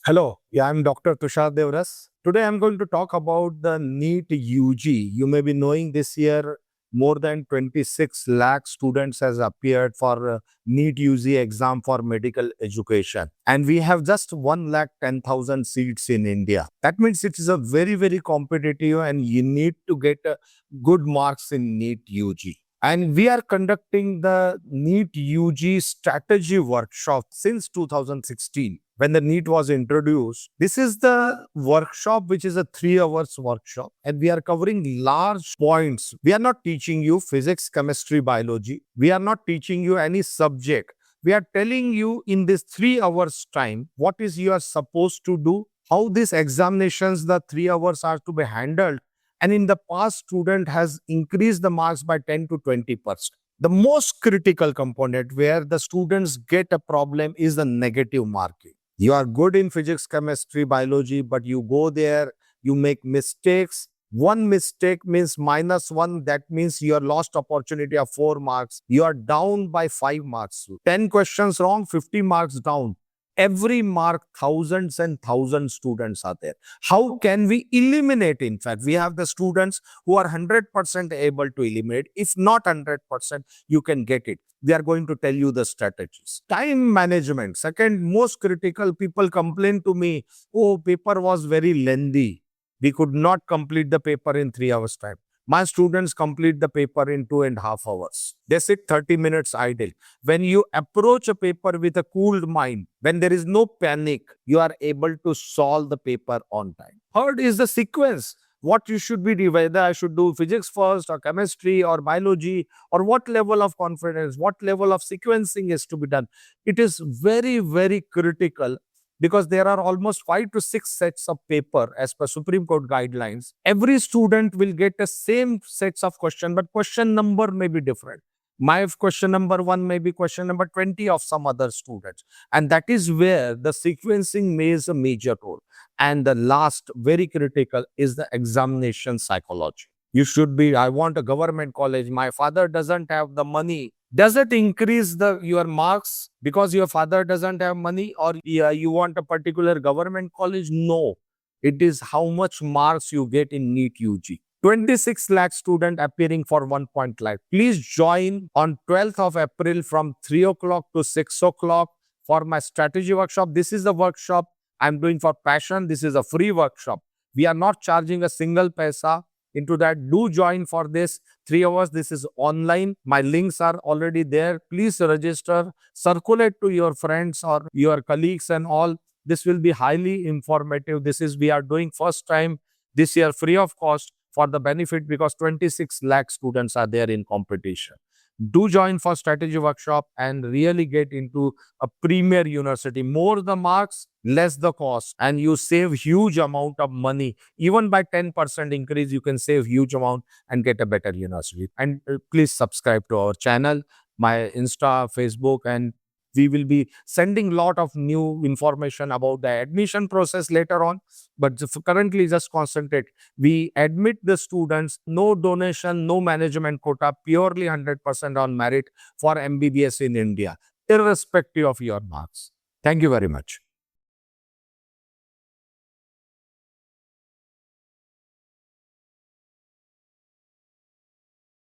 Hello, I'm Dr. Tushar Deoras. Today I'm going to talk about the NEET UG. You may be knowing this year more than 26 lakh students has appeared for NEET UG exam for medical education. And we have just 1 lakh 10,000 seats in India. That means it is a very competitive and you need to get good marks in NEET UG. And we are conducting the NEET UG strategy workshop since 2016 when the NEET was introduced. This is the workshop which is a 3 hours workshop and we are covering large points. We are not teaching you physics, chemistry, biology. We are not teaching you any subject. We are telling you in this 3 hours time what is you are supposed to do, how these examinations, the 3 hours are to be handled. And in the past, student has increased the marks by 10 to 20%. The most critical component where the students get a problem is the negative marking. You are good in physics, chemistry, biology, but you go there, you make mistakes. One mistake means -1. That means your lost opportunity of 4 marks. You are down by 5 marks. 10 questions wrong, 50 marks down. Every mark, thousands and thousands students are there. How can we eliminate? In fact, we have the students who are 100% able to eliminate. If not 100%, you can get it. They are going to tell you the strategies. Time management. Second most critical, people complain to me, oh, paper was very lengthy. We could not complete the paper in 3 hours time. My students complete the paper in 2.5 hours. They sit 30 minutes idle. When you approach a paper with a cooled mind, when there is no panic, you are able to solve the paper on time. Third is the sequence. What you should be doing, whether I should do physics first or chemistry or biology, or what level of confidence, what level of sequencing is to be done. It is very critical because there are almost 5 to 6 sets of paper as per Supreme Court guidelines. Every student will get the same sets of question, but question number may be different. My question number 1 may be question number 20 of some other students. And that is where the sequencing plays a major role. And the last, very critical, is the examination psychology. You should be, I want a government college. My father doesn't have the money. Does it increase your marks because your father doesn't have money, or you want a particular government college? No. It is how much marks you get in NEET UG. 26 lakh student appearing for 1 point live. Please join on 12th of April from 3 o'clock to 6 o'clock for my strategy workshop. This is the workshop I'm doing for passion. This is a free workshop. We are not charging a single paisa into that. Do join for this 3 hours. This is online. My links are already there. Please register, circulate to your friends or your colleagues and all. This will be highly informative. We are doing first time this year free of cost for the benefit because 26 lakh students are there in competition. Do join for strategy workshop and really get into a premier university. More the marks, less the cost, and you save huge amount of money. Even by 10% increase, you can save huge amount and get a better university. And please subscribe to our channel, my Insta, Facebook, and we will be sending lot of new information about the admission process later on. But currently, just concentrate. We admit the students, no donation, no management quota, purely 100% on merit for MBBS in India, irrespective of your marks. Thank you very much.